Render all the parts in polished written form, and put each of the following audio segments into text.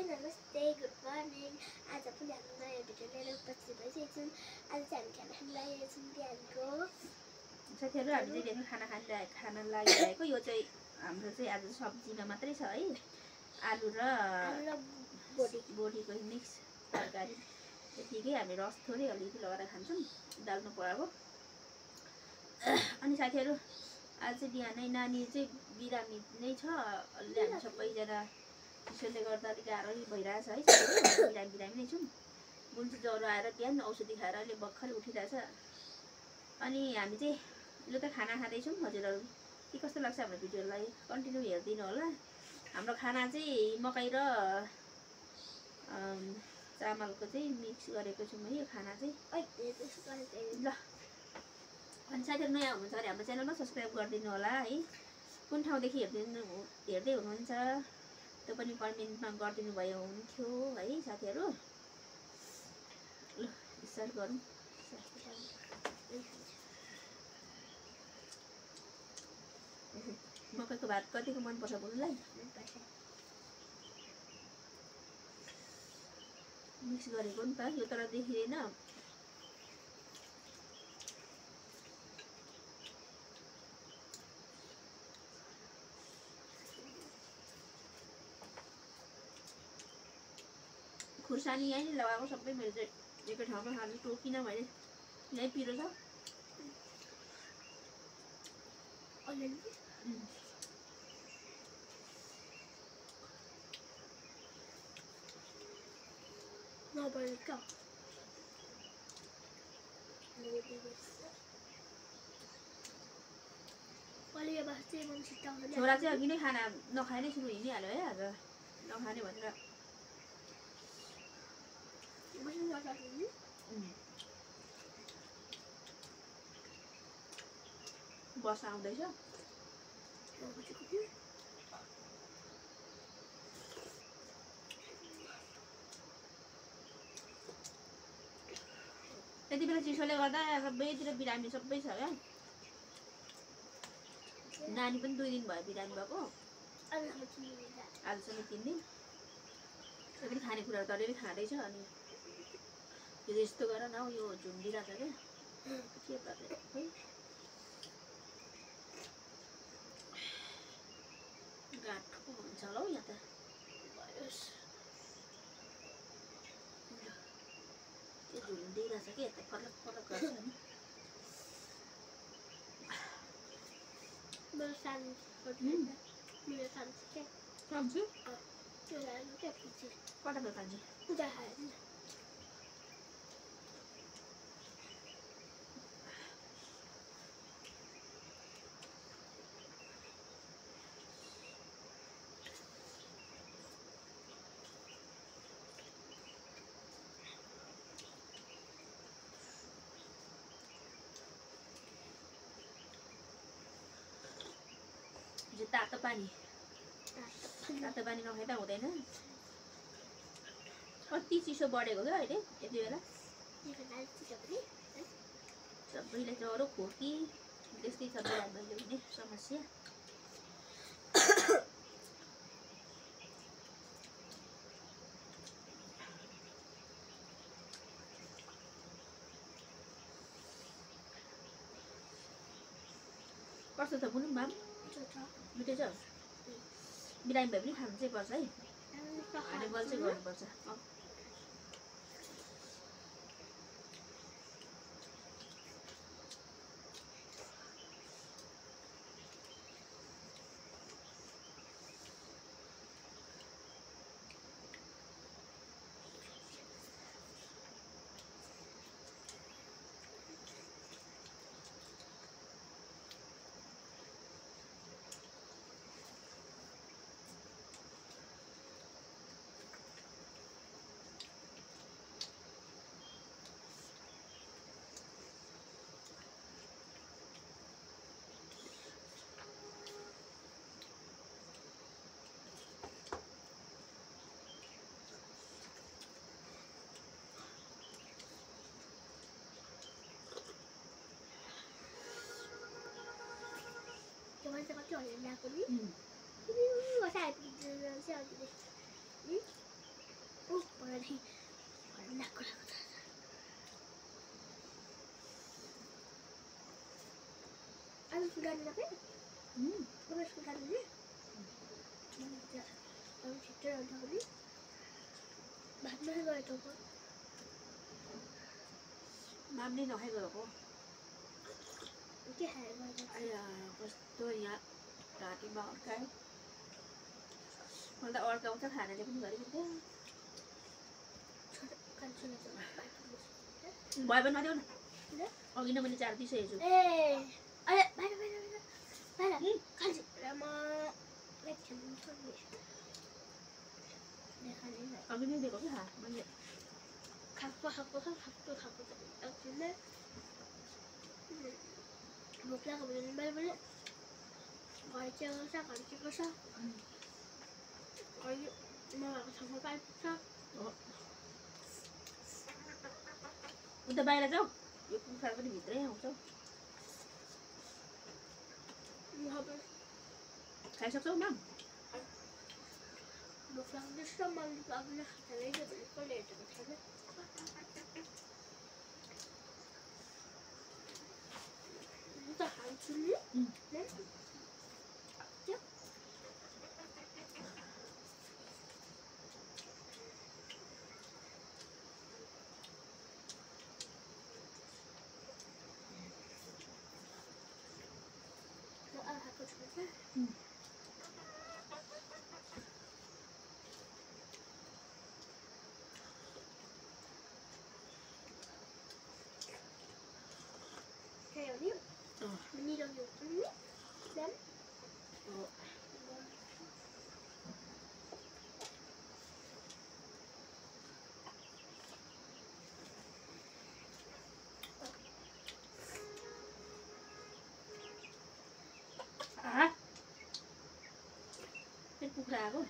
High नमस्ते good morning. आज पनि हामी नयाँ भिडियो लिएर उपस्थित भइसकेको छौँ। आज चाहिँ हामी खाना खान लागिरहेको छौँ बिहानको। साथीहरू हामी चाहिँ बिहान खाना लागिरहेको यो चाहिँ हाम्रो चाहिँ आज सब्जीमा मात्रै छ है। आलु र बोडीको मिक्स तरकारी त्यतिकै हामी रस थोरै अलिकति लगाएर खान्छौँ दाल नपराको। अनि साथीहरू आज चाहिँ बिहानै नानी चाहिँ बिरामी नै छ। अलि हामी सबैजना चिसोले गर्दा अलिक गाह्रै भइरहेछ है साथीहरू। बिरामी नै छौँ। बुन्छु ज्वरो आएर बिहान औषधि खाएर अहिले भर्खरै उठिरहेछ। अनि हामी चाहिँ लु त खाना खाँदैछौँ। हजुरहरू के कस्तो लाग्छ हाम्रो भिडियोलाई कन्टिन्यू हेरिदिनु होला। हाम्रो खाना चाहिँ मकै र चामलको चाहिँ मिक्स गरेको छौँ है यो खाना चाहिँ। ल अनि साथीहरू नयाँ हुनुहुन्छ भने हाम्रो च्यानलमा सब्सक्राइब गरिदिनु होला है। कुन ठाउँदेखि हेर्दै हुनुहुन्छ त्यो पनि कमेन्टमा गरिदिनु भयो हुन्थ्यो है साथीहरू। ल स्टार्ट गरौँ। मकैको भात कतिको मनपर्छ बोल्नुलाई? मिक्स गरेको नि त यो तर देखिँदैन। खुर्सानी यहीँ नै लगाएको सबै मैले चाहिँ एकै ठाउँमा खानु टोकिनँ मैले। यहीँ पिरो छ छोरा चाहिँ अघि नै खाना नखाए नै सुरु हिँडिहाल्यो है आज नखाने भनेर। बस आउँदैछ त्यति बेला चिसोले गर्दा सबैतिर बिरामी सबै छ क्या। नानी पनि 2 दिन भयो बिरामी भएको। आजसम्म 3 दिन। त्यो पनि खानेकुराहरू त अलिअलि खाँदैछ। अनि यो यस्तो गर न यो झुन्डिरहेछ क्या के प्रकार खोइ गाँठो हुन्छ होला हौ यहाँ त। त्यो झुन्डिरहेछ कि यता फलक फलक गर्छ नि। तातो पानी नखाइ त हुँदैन। कति चिसो बढेको क्या अहिले यति बेला। सबैलाई ज्वरो खोकी त्यस्तै छ बिरामीले हुने समस्या। कस्तो छ बुनु माम? मिठो छ। बिरामी भए पनि खानु चाहिँ पर्छ है। खाने बल चाहिँ गर्नुपर्छ। परदेखि नाकको लाग्छ आज सुगार्नु नपाए तपाईँ सुगार्नु नि अब छिट्टै आउँछ भने भातमै गयो त मामले नखाइ गएको के खाएर गयो आया कस्तो यहाँ घाँटीमा अड्कायो मलाई त अड्काउँछ खानाले पनि घरिघरि भयो भने नदेऊ न अघि नै मैले 4 दिइसकेको छु ए अरे बाहिर खान्छ म एकछिन अघि नै दिएको क्या मैले खाएको एकछिन भोक लागेको भने मैले पनि घरचेको छ अहिले नभएको ठाउँमा पाइपुग्छ उता बाहिर जाऊ यो कुखुरा पनि भित्रै आउँछ खाइसक्छौ माम भोक लाग्दैछ मैले आफूले खाँदै भने कसले हेरेको छैन म त खान्छु नि कुखुरा आएको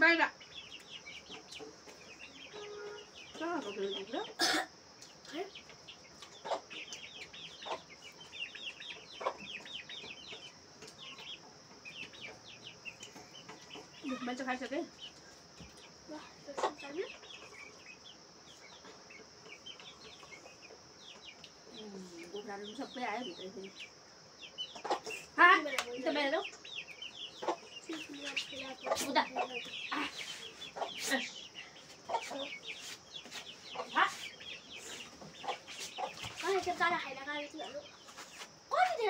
बाहिर मान्छे खाइसके कुखुराहरू सबै आयो भित्र फेरि बाहिर जाऊ उता तारा खाएर गएको थियो कति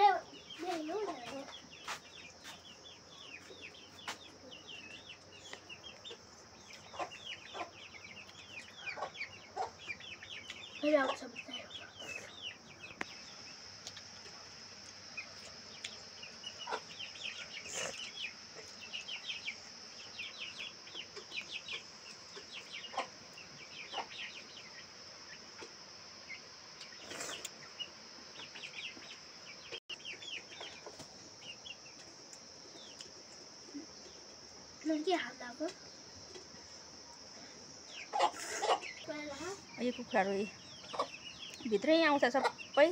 धेरै आउँछ यो कुखुराहरू भित्रै आउँछ सबै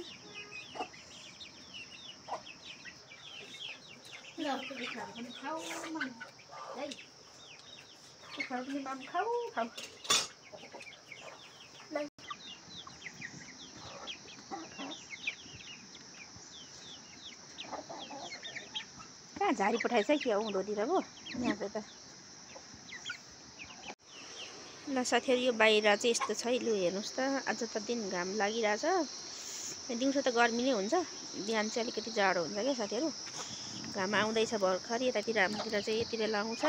कुखुराहरू पनि खाऊ है कुखुराहरू पनि माम खाऊ कहाँ झारी पठाएछ कि उँधोतिर पो यहाँ त ल साथीहरू यो बाहिर चाहिँ यस्तो छ है लु हेर्नुहोस् त आज त दिन घाम लागिरहेछ दिउँसो त गर्मी नै हुन्छ बिहान चाहिँ अलिकति जाडो हुन्छ क्या साथीहरू घाम आउँदैछ भर्खर यतातिर हाम्रोतिर चाहिँ यति बेला आउँछ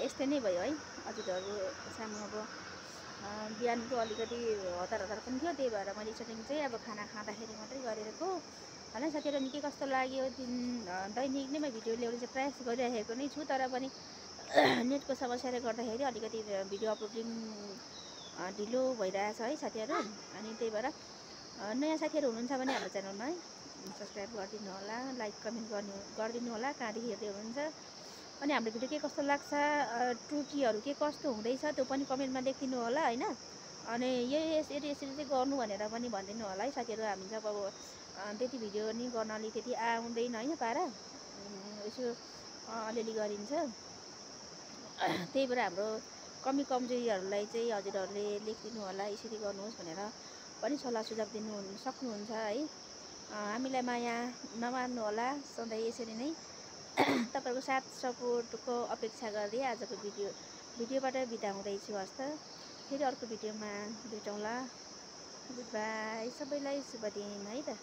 यस्तै नै भयो है हजुरहरू सानो अब बिहानको अलिकति हतार पनि थियो त्यही भएर मैले सेटिङ चाहिँ अब खाना खाँदाखेरि मात्रै गरेको होइन साथीहरू के कस्तो लाग्यो दिन दैनिक नै म भिडियो ल्याउने चाहिँ प्रयास गरिरहेको नै छु तर पनि नेटको समस्याले गर्दाखेरि अलिकति भिडियो अपलोडिङ ढिलो भइरहेछ है साथीहरू। अनि त्यही भएर नयाँ साथीहरू हुनुहुन्छ भने हाम्रो च्यानलमा सब्सक्राइब गरिदिनु होला, लाइक कमेन्ट गरिदिनु होला कहाँदेखि हेर्दै हुनुहुन्छ। अनि हाम्रो भिडियो के कस्तो लाग्छ, त्रुटिहरू के कस्तो हुँदैछ त्यो पनि कमेन्टमा लेखिदिनु होला होइन। अनि यसरी चाहिँ गर्नु भनेर पनि भनिदिनु होला है साथीहरू। हामी जब अब त्यति भिडियो नि गर्न अलिक त्यति आउँदैन होइन पारा, यसो अलिअलि गरिन्छ। त्यही भएर हाम्रो कमजोरीहरूलाई चाहिँ हजुरहरूले लेखिदिनु होला, यसरी गर्नुहोस् भनेर पनि सल्लाह सुझाव दिनु सक्नुहुन्छ है। हामीलाई माया नमार्नु होला, सधैँ यसरी नै तपाईँहरूको साथ सपोर्टको अपेक्षा गर्दै आजको भिडियोबाट बिदा हुँदैछु। हस् त, फेरि अर्को भिडियोमा भेटौँला। गुड बाई, सबैलाई शुभ दिन है त।